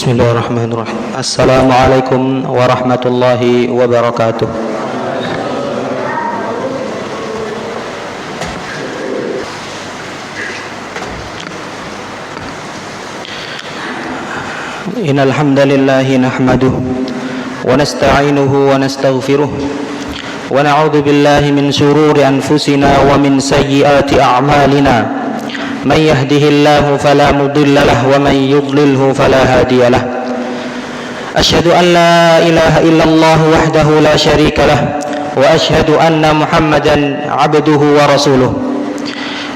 Bismillahirrahmanirrahim. Assalamualaikum warahmatullahi wabarakatuh. Innal hamdalillah nahmaduhu wa nasta'inuhu wa nastaghfiruh wa na'udzu billahi min shururi anfusina wa min sayyiati a'malina. من يهده الله فلا مضل له ومن يضلله فلا هادي له أشهد أن لا إله إلا الله وحده لا شريك له وأشهد أن محمدا عبده ورسوله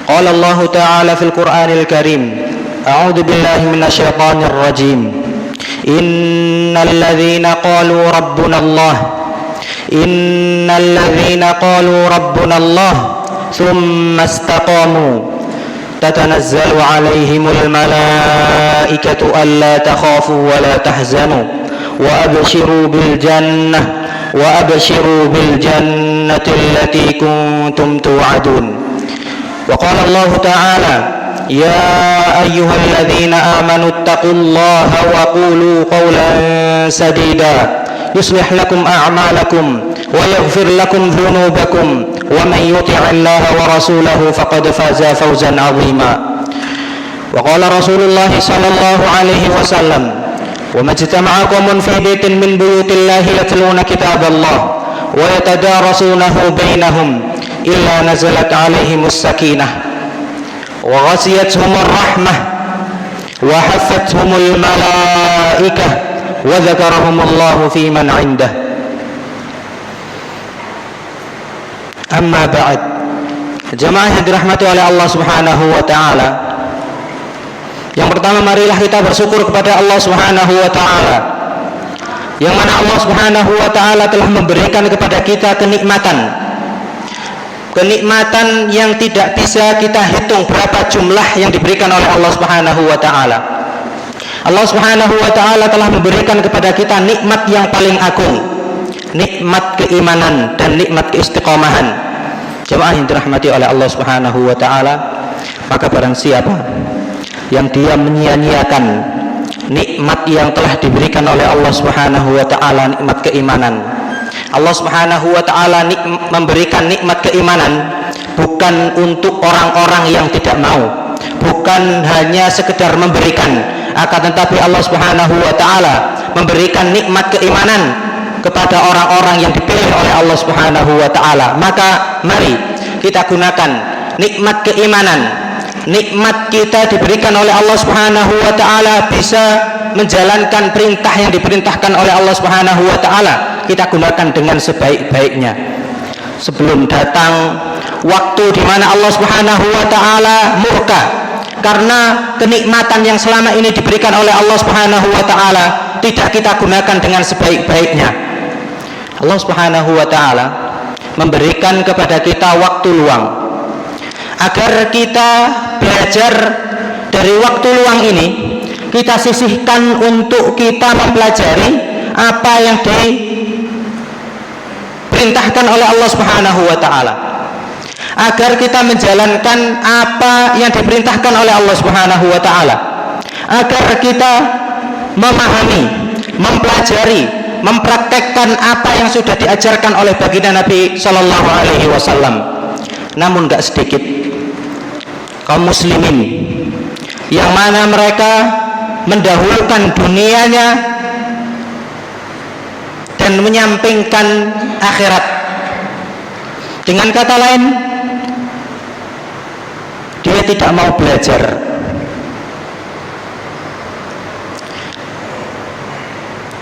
قال الله تعالى في القرآن الكريم أعوذ بالله من الشيطان الرجيم إن الذين قالوا ربنا الله ثم استقاموا تتنزل عليهم الملائكة ألا تخافوا ولا تحزنوا وأبشروا بالجنة التي كنتم توعدون وقال الله تعالى يا أيها الذين آمنوا اتقوا الله وقولوا قولا سديدا يصلح لكم أعمالكم ويغفر لكم ذنوبكم ومن يطع الله ورسوله فقد فاز فوزا عظيما وقال رسول الله صلى الله عليه وسلم وما اجتمع قوم في بيت من بيوت الله يتلون كتاب الله ويتدارسونه بينهم إلا نزلت عليهم السكينة وغشيتهم الرحمة وحفتهم الملائكة وذكرهم الله في من عنده Amma ba'd. Jemaah yang dirahmati oleh Allah Subhanahu wa taala. Yang pertama, marilah kita bersyukur kepada Allah Subhanahu wa taala. Yang mana Allah Subhanahu wa taala telah memberikan kepada kita kenikmatan. Kenikmatan yang tidak bisa kita hitung berapa jumlah yang diberikan oleh Allah Subhanahu wa taala. Allah Subhanahu wa taala telah memberikan kepada kita nikmat yang paling agung, nikmat keimanan dan nikmat keistiqomahan. Jemaah yang dirahmati oleh Allah Subhanahu wa taala, maka barang siapa yang dia menyia-nyiakan nikmat yang telah diberikan oleh Allah Subhanahu wa taala, nikmat keimanan. Allah Subhanahu wa taala memberikan nikmat keimanan bukan untuk orang-orang yang tidak mau, bukan hanya sekedar memberikan, akan tetapi Allah Subhanahu wa taala memberikan nikmat keimanan kepada orang-orang yang dipilih oleh Allah Subhanahu wa taala. Maka mari kita gunakan nikmat keimanan. Nikmat kita diberikan oleh Allah Subhanahu wa taala bisa menjalankan perintah yang diperintahkan oleh Allah Subhanahu wa taala. Kita gunakan dengan sebaik-baiknya. Sebelum datang waktu di mana Allah Subhanahu wa taala murka karena kenikmatan yang selama ini diberikan oleh Allah Subhanahu wa taala tidak kita gunakan dengan sebaik-baiknya. Allah Subhanahu wa taala memberikan kepada kita waktu luang agar kita belajar dari waktu luang ini, kita sisihkan untuk kita mempelajari apa yang diperintahkan oleh Allah Subhanahu wa taala, agar kita menjalankan apa yang diperintahkan oleh Allah Subhanahu wa taala, agar kita memahami, mempelajari, mempraktekkan apa yang sudah diajarkan oleh baginda Nabi Sallallahu Alaihi Wasallam. Namun gak sedikit kaum muslimin yang mana mereka mendahulukan dunianya dan menyampingkan akhirat. Dengan kata lain, dia tidak mau belajar.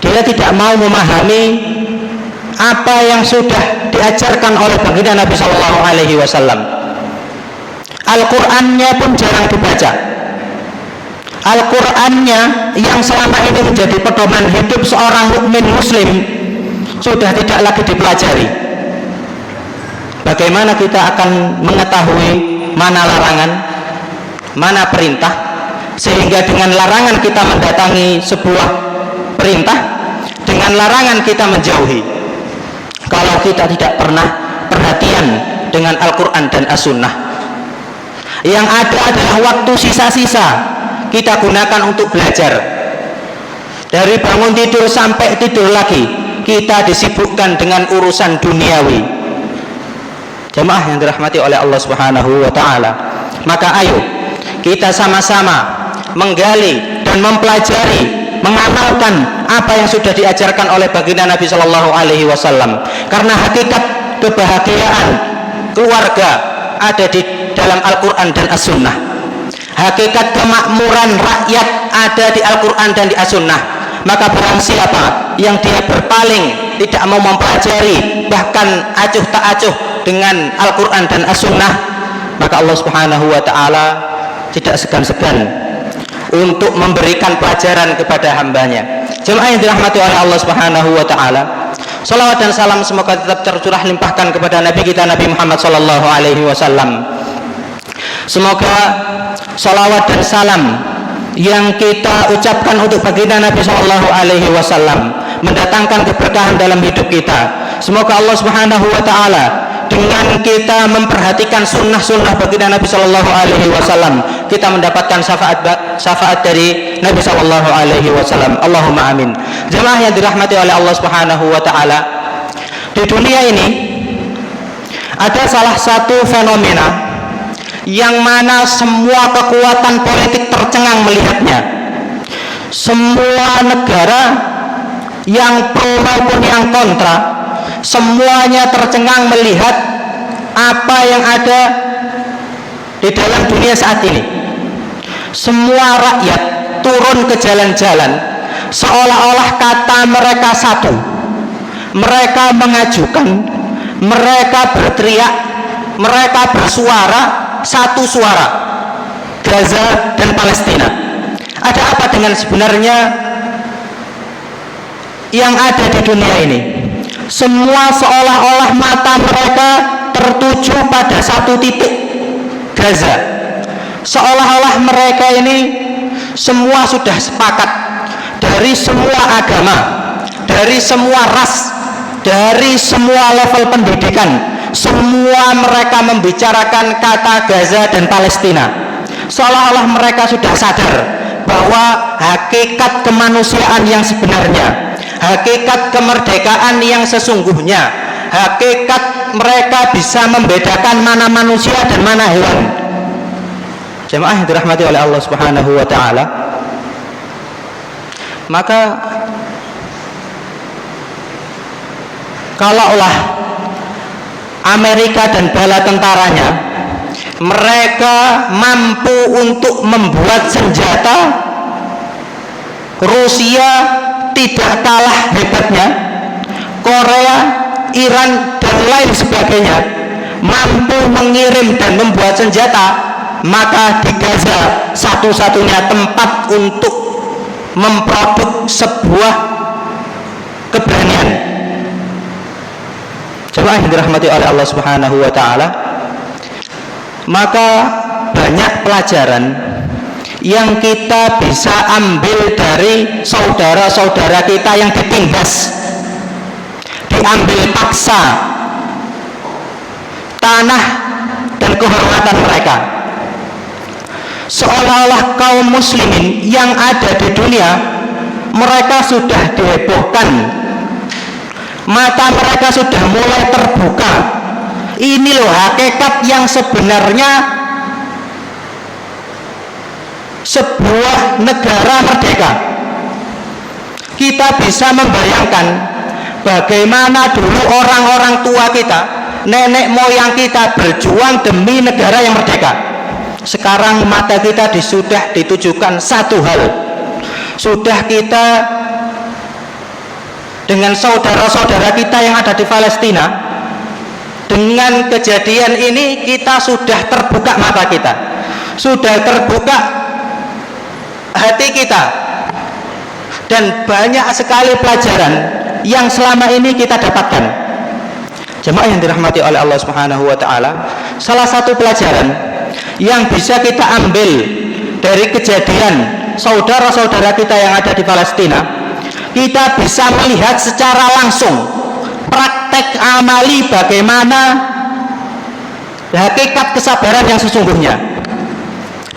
Dia tidak mau memahami apa yang sudah diajarkan oleh baginda Nabi Sallallahu Alaihi Wasallam. Al-Qur'annya pun jarang dibaca. Al-Qur'annya yang selama ini menjadi pedoman hidup seorang mukmin muslim sudah tidak lagi dipelajari. Bagaimana kita akan mengetahui mana larangan, mana perintah, sehingga dengan larangan kita mendatangi sebuah perintah, dengan larangan kita menjauhi, kalau kita tidak pernah perhatian dengan Al-Quran dan As-Sunnah. Yang ada adalah waktu sisa-sisa kita gunakan untuk belajar. Dari bangun tidur sampai tidur lagi, kita disibukkan dengan urusan duniawi. Jemaah yang dirahmati oleh Allah Subhanahu wa taala. Maka ayo kita sama-sama menggali dan mempelajari, mengamalkan apa yang sudah diajarkan oleh baginda Nabi Shallallahu alaihi wasallam. Karena hakikat kebahagiaan keluarga ada di dalam Al-Qur'an dan As-Sunnah. Hakikat kemakmuran rakyat ada di Al-Qur'an dan di As-Sunnah. Maka barang siapa yang dia berpaling, tidak mau mempelajari, bahkan acuh tak acuh dengan Al-Quran dan As-Sunnah, maka Allah Subhanahu wa ta'ala tidak segan-segan untuk memberikan pelajaran kepada hambanya. Jemaah yang dirahmati oleh Allah Subhanahu wa ta'ala, salawat dan salam semoga tetap tercurah limpahkan kepada Nabi kita Nabi Muhammad sallallahu alaihi wasallam. Semoga salawat dan salam yang kita ucapkan untuk baginda Nabi sallallahu alaihi wasallam mendatangkan keberkahan dalam hidup kita. Semoga Allah Subhanahu wa ta'ala dengan kita memperhatikan sunnah-sunnah baginda Nabi Shallallahu Alaihi Wasallam, kita mendapatkan syafaat dari Nabi Shallallahu Alaihi Wasallam. Allahumma amin. Jemaah yang dirahmati oleh Allah Subhanahu Wa Taala, di dunia ini ada salah satu fenomena yang mana semua kekuatan politik tercengang melihatnya. Semua negara yang pro maupun yang kontra, semuanya tercengang melihat apa yang ada di dalam dunia saat ini. Semua rakyat turun ke jalan-jalan seolah-olah kata mereka satu. Mereka mengajukan, mereka berteriak, mereka bersuara satu suara, Gaza dan Palestina. Ada apa dengan sebenarnya yang ada di dunia ini? Semua seolah-olah mata mereka tertuju pada satu titik, Gaza. Seolah-olah mereka ini semua sudah sepakat, dari semua agama, dari semua ras, dari semua level pendidikan, semua mereka membicarakan kata Gaza dan Palestina. Seolah-olah mereka sudah sadar bahwa hakikat kemanusiaan yang sebenarnya, hakikat kemerdekaan yang sesungguhnya, hakikat mereka bisa membedakan mana manusia dan mana hewan. Jemaah yang dirahmati oleh Allah Subhanahu wa taala, maka kalaulah Amerika dan bala tentaranya mereka mampu untuk membuat senjata, Rusia tidak kalah hebatnya, Korea, Iran dan lain sebagainya mampu mengirim dan membuat senjata, maka di Gaza satu-satunya tempat untuk memproduk sebuah keberanian. Jemaah yang dirahmati oleh Allah Subhanahu wa taala, maka banyak pelajaran yang kita bisa ambil dari saudara-saudara kita yang ditindas, diambil paksa tanah dan kehormatan mereka. Seolah-olah kaum muslimin yang ada di dunia, mereka sudah dihebohkan, mata mereka sudah mulai terbuka. Ini loh hakikat yang sebenarnya sebuah negara merdeka. Kita bisa membayangkan bagaimana dulu orang-orang tua kita, nenek moyang kita berjuang demi negara yang merdeka. Sekarang mata kita sudah ditujukan satu hal. Sudah kita dengan saudara-saudara kita yang ada di Palestina, dengan kejadian ini kita sudah terbuka mata kita, sudah terbuka hati kita, dan banyak sekali pelajaran yang selama ini kita dapatkan. Jemaah yang dirahmati oleh Allah Subhanahu wa taala, salah satu pelajaran yang bisa kita ambil dari kejadian saudara-saudara kita yang ada di Palestina, kita bisa melihat secara langsung praktek amali bagaimana hakikat kesabaran yang sesungguhnya.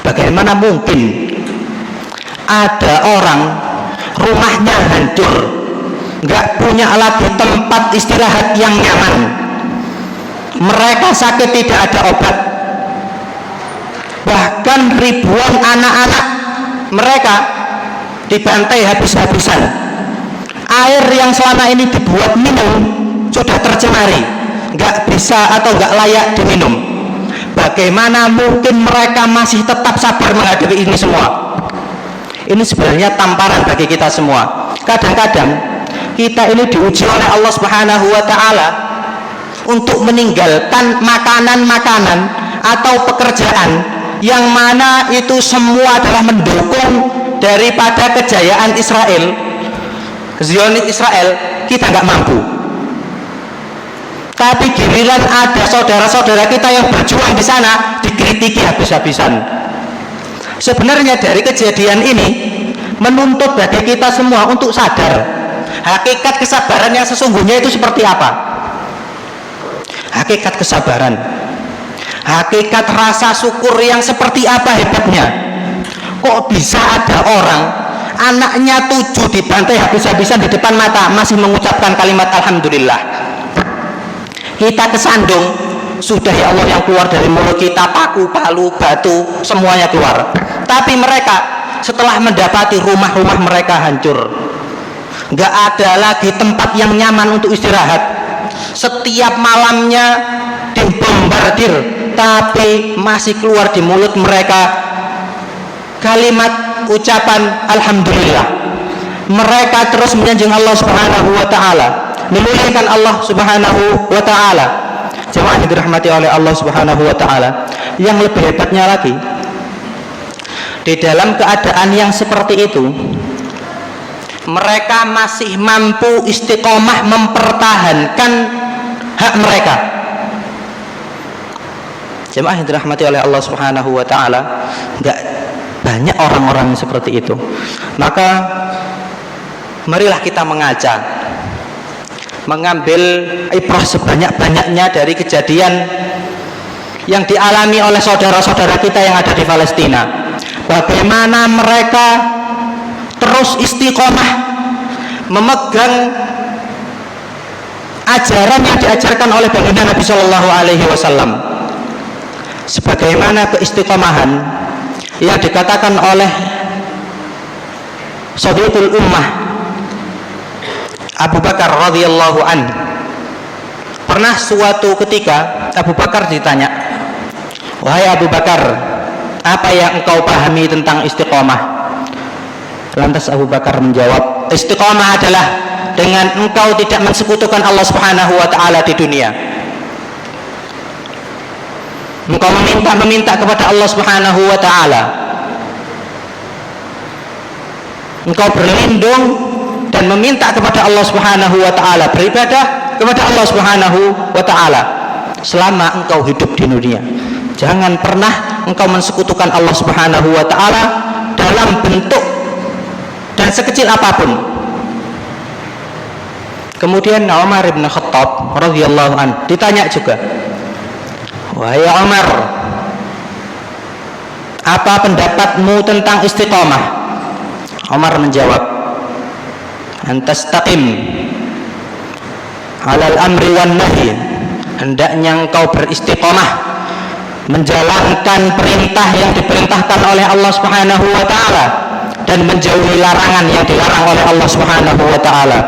Bagaimana mungkin ada orang rumahnya hancur, nggak punya lagi tempat istirahat yang nyaman, mereka sakit tidak ada obat, bahkan ribuan anak-anak mereka dibantai habis-habisan. Air yang selama ini dibuat minum sudah tercemari, nggak bisa atau nggak layak diminum. Bagaimana mungkin mereka masih tetap sabar menghadapi ini semua? Ini sebenarnya tamparan bagi kita semua. Kadang-kadang kita ini diuji oleh Allah Subhanahu wa Ta'ala untuk meninggalkan makanan-makanan atau pekerjaan yang mana itu semua adalah mendukung daripada kejayaan Israel, Zionis Israel. Kita nggak mampu. Tapi giliran ada saudara-saudara kita yang berjuang di sana dikritiki habis-habisan. Sebenarnya dari kejadian ini menuntut bagi kita semua untuk sadar hakikat kesabaran yang sesungguhnya itu seperti apa. Hakikat kesabaran, hakikat rasa syukur yang seperti apa hebatnya. Kok bisa ada orang anaknya 7 dibantai habis-habisan di depan mata masih mengucapkan kalimat alhamdulillah. Kita kesandung, sudah ya Allah yang keluar dari mulut kita paku, palu, batu, semuanya keluar. Tapi mereka setelah mendapati rumah-rumah mereka hancur, nggak ada lagi tempat yang nyaman untuk istirahat, setiap malamnya dibombardir, tapi masih keluar di mulut mereka kalimat ucapan alhamdulillah. Mereka terus menyanjung Allah Subhanahu wa Ta'ala, memuliakan Allah Subhanahu wa Ta'ala. Jemaah yang dirahmati oleh Allah Subhanahu wa Ta'ala, yang lebih hebatnya lagi, di dalam keadaan yang seperti itu mereka masih mampu istiqomah mempertahankan hak mereka. Jemaah yang dirahmati oleh Allah Subhanahu wa Ta'ala, enggak banyak orang-orang seperti itu. Maka marilah kita mengambil ibrah sebanyak-banyaknya dari kejadian yang dialami oleh saudara-saudara kita yang ada di Palestina. Bagaimana mereka terus istiqomah memegang ajaran yang diajarkan oleh baginda Nabi Shallallahu Alaihi Wasallam. Sebagaimana keistiqomahan yang dikatakan oleh Shadiqul Ummah Abu Bakar radhiyallahu an. Pernah suatu ketika Abu Bakar ditanya, "Wahai Abu Bakar, apa yang engkau pahami tentang istiqomah?" Lantas Abu Bakar menjawab, "Istiqomah adalah dengan engkau tidak mensekutukan Allah Subhanahu wa Ta'ala di dunia. Engkau meminta kepada Allah Subhanahu wa Ta'ala. Engkau berlindung dan meminta kepada Allah Subhanahu wa Ta'ala, beribadah kepada Allah Subhanahu wa Ta'ala selama engkau hidup di dunia. Jangan pernah engkau mensekutukan Allah Subhanahu wa Ta'ala dalam bentuk dan sekecil apapun." Kemudian Umar bin Khattab radhiyallahu an ditanya juga, "Wahai Umar, apa pendapatmu tentang istiqomah?" Umar menjawab, "Antastaqim alal amri wan nahi." Hendaknya engkau beristiqomah menjalankan perintah yang diperintahkan oleh Allah Subhanahu wa Ta'ala dan menjauhi larangan yang dilarang oleh Allah Subhanahu wa Ta'ala.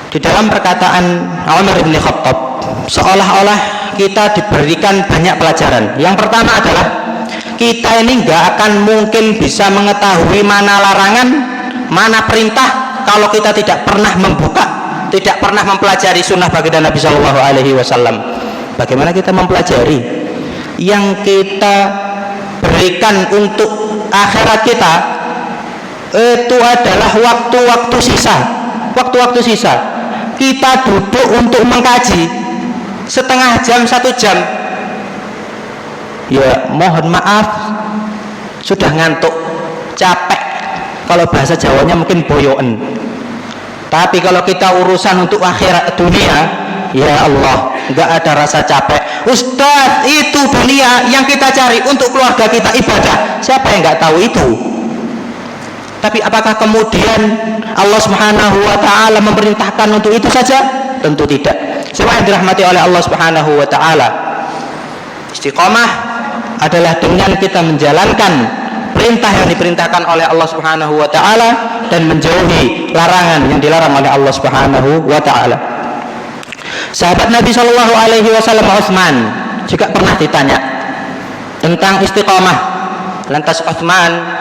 Di dalam perkataan Umar bin Khattab seolah-olah kita diberikan banyak pelajaran. Yang pertama adalah kita ini nggak akan mungkin bisa mengetahui mana larangan, mana perintah kalau kita tidak pernah membuka, tidak pernah mempelajari sunnah baginda Nabi Shallallahu Alaihi Wasallam. Bagaimana kita mempelajari? Yang kita berikan untuk akhirat kita itu adalah waktu-waktu sisa. Waktu-waktu sisa kita duduk untuk mengkaji setengah jam, 1 jam. Ya mohon maaf, sudah ngantuk, capek. Kalau bahasa Jawanya mungkin boyoen. Tapi kalau kita urusan untuk akhirat dunia, ya Allah, nggak ada rasa capek. Ustadz, itu dunia yang kita cari untuk keluarga kita ibadah. Siapa yang nggak tahu itu? Tapi apakah kemudian Allah Subhanahu wa taala memerintahkan untuk itu saja? Tentu tidak. Semua yang dirahmati oleh Allah Subhanahu wa taala, istiqomah adalah dengan kita menjalankan perintah yang diperintahkan oleh Allah Subhanahu wa taala dan menjauhi larangan yang dilarang oleh Allah Subhanahu wa taala. Sahabat Nabi Shallallahu alaihi wasallam Utsman juga pernah ditanya tentang istiqomah. Lantas Utsman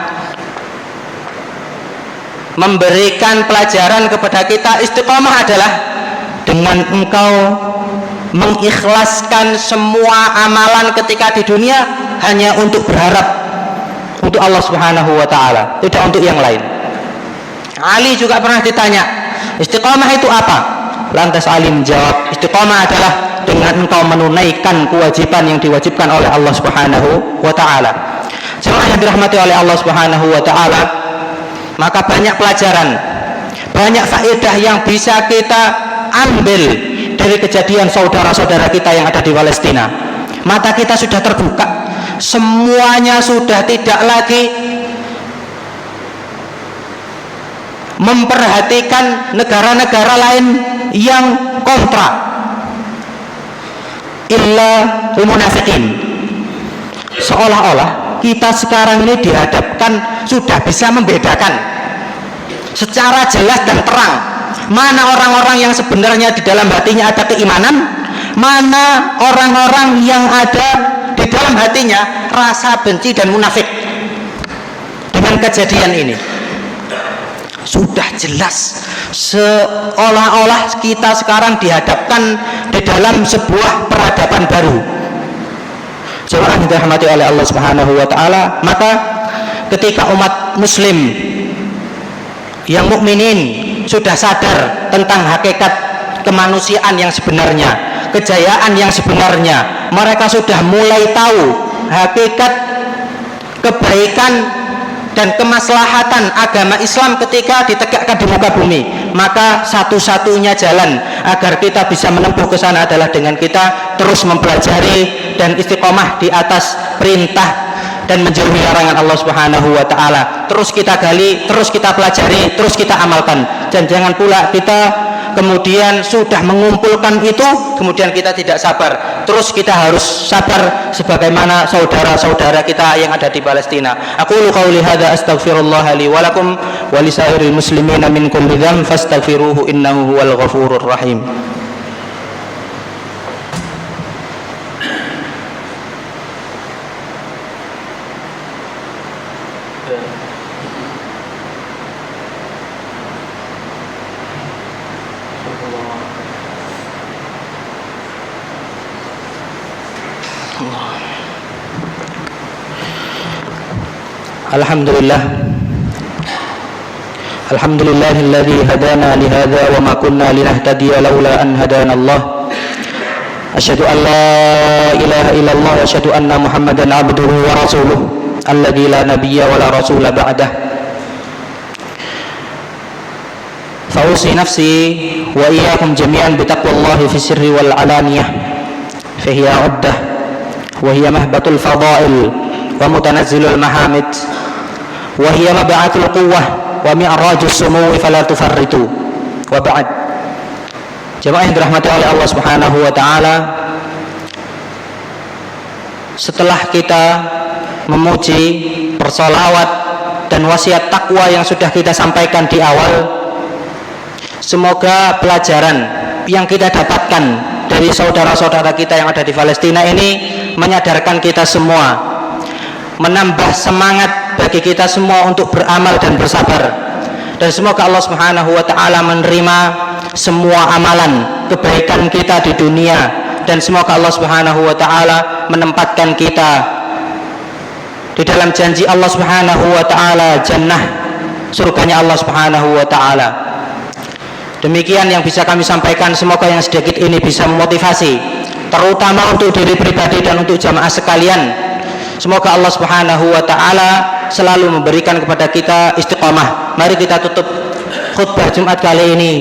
memberikan pelajaran kepada kita, istiqomah adalah dengan engkau mengikhlaskan semua amalan ketika di dunia hanya untuk berharap untuk Allah Subhanahu wa taala, tidak untuk yang lain. Ali juga pernah ditanya, istiqomah itu apa? Lantas Ali menjawab, istiqomah adalah dengan engkau menunaikan kewajiban yang diwajibkan oleh Allah Subhanahu wa taala. Semua yang dirahmati oleh Allah Subhanahu wa taala, maka banyak pelajaran, banyak faedah yang bisa kita ambil dari kejadian saudara-saudara kita yang ada di Palestina. Mata kita sudah terbuka, semuanya sudah tidak lagi memperhatikan negara-negara lain yang kontra, illa munafiqin. Seolah-olah kita sekarang ini dihadapkan sudah bisa membedakan secara jelas dan terang mana orang-orang yang sebenarnya di dalam hatinya ada keimanan, mana orang-orang yang ada di dalam hatinya rasa benci dan munafik. Dengan kejadian ini sudah jelas, seolah-olah kita sekarang dihadapkan di dalam sebuah peradaban baru. Jemaah yang dirahmati oleh Allah Subhanahu wa taala, maka ketika umat muslim yang mukminin sudah sadar tentang hakikat kemanusiaan yang sebenarnya, kejayaan yang sebenarnya, mereka sudah mulai tahu hakikat kebaikan dan kemaslahatan agama Islam ketika ditegakkan di muka bumi, maka satu-satunya jalan agar kita bisa menempuh ke sana adalah dengan kita terus mempelajari dan istiqomah di atas perintah dan menjauhi larangan Allah Subhanahu wa taala. Terus kita gali, terus kita pelajari, terus kita amalkan. Dan jangan pula kita kemudian sudah mengumpulkan itu kemudian kita tidak sabar. Terus kita harus sabar sebagaimana saudara-saudara kita yang ada di Palestina. Aqulu qauli hadza astaghfirullah li wa lakum wa lisairil muslimina min kulli dzamb fastaghfiruhu innahu huwal ghafurur rahim. Alhamdulillah, alhamdulillahilladzi hadana li hadza wa ma kunna linahtadiya laula an hadana Allah. Asyhadu an la ilaha illallah wa asyhadu anna Muhammadan abduhu wa rasuluh alladzi la nabiyya wa la rasula ba'dah. Fausi nafsi wa iyyakum jami'an bi taqwallahi fi sirri wal alaniyah. Fa hiya 'uddah wa hiya mahbatul fadail wa mutanazzilul mahamid wa hiya mab'atul quwwah wa mi'rajus sumuwi fala tufarritu wa ba'd. Jemaah yang dirahmati oleh Allah Subhanahu wa taala, setelah kita memuji, bersolawat dan wasiat takwa yang sudah kita sampaikan di awal, semoga pelajaran yang kita dapatkan dari saudara-saudara kita yang ada di Palestina ini menyadarkan kita semua, menambah semangat bagi kita semua untuk beramal dan bersabar. Dan semoga Allah Subhanahu wa taala menerima semua amalan kebaikan kita di dunia, dan semoga Allah Subhanahu wa taala menempatkan kita di dalam janji Allah Subhanahu wa taala, jannah, surganya Allah Subhanahu wa taala. Demikian yang bisa kami sampaikan, semoga yang sedikit ini bisa memotivasi terutama untuk diri pribadi dan untuk jamaah sekalian. Semoga Allah Subhanahu wa taala selalu memberikan kepada kita istiqamah. Mari kita tutup khutbah Jumat kali ini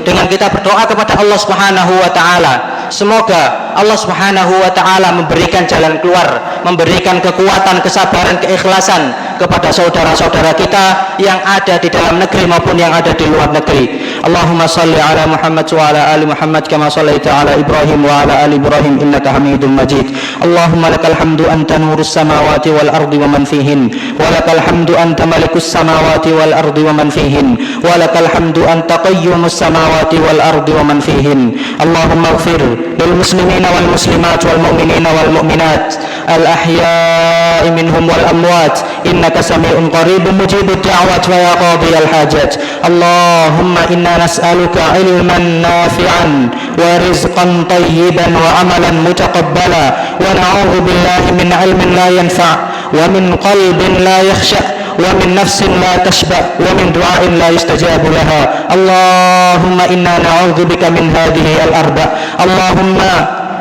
dengan kita berdoa kepada Allah Subhanahu wa taala. Semoga Allah Subhanahu wa taala memberikan jalan keluar, memberikan kekuatan, kesabaran, keikhlasan kepada saudara-saudara kita yang ada di dalam negeri maupun yang ada di luar negeri. Allahumma salli ala Muhammad wa ala ali Muhammad kama sallaita ala Ibrahim wa ala ali Ibrahim innaka Hamidum Majid. Allahumma lakal hamdu anta nurus samawati wal ardi wa man fihin, wa lakal hamdu anta malikus samawati wal ardi wa man fihin, wa lakal hamdu anta qayyumus samawati wal ardi wa man fihin. Allahumma ighfir lil muslimina wal muslimat wal mu'minina wal mu'minat al ahya'i minhum wal amwat innaka sami'un qaribun mujibud da'wat wa ya qadiyal hajat. Allahumma inna nas'aluka ilman nafi'an wa rizqan tayyiban wa amalan mutaqabbala wa na'udzu billahi min ilmin la yanfa' wa min qalbin la yakhsha' wa min nafsin la tashba' wa min du'ain la yustajabu laha. Allahumma inna na'udzu bika min hadhihi al-arba'. Allahumma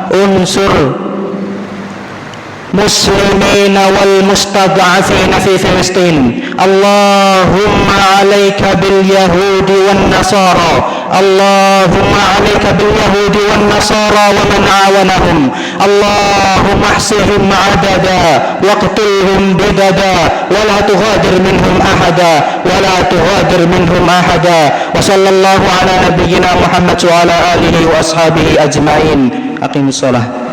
unsur مسلمين والمستضعفين في فلسطين. اللهم عليك باليهود والنصارى. اللهم عليك باليهود والنصارى ومن عاونهم. اللهم احصهم عددا واقتلهم بددا ولا تغادر منهم أحدا ولا تغادر منهم أحدا. وصلى الله على نبينا محمد وعلى آله وأصحابه أجمعين. أقيموا الصلاة.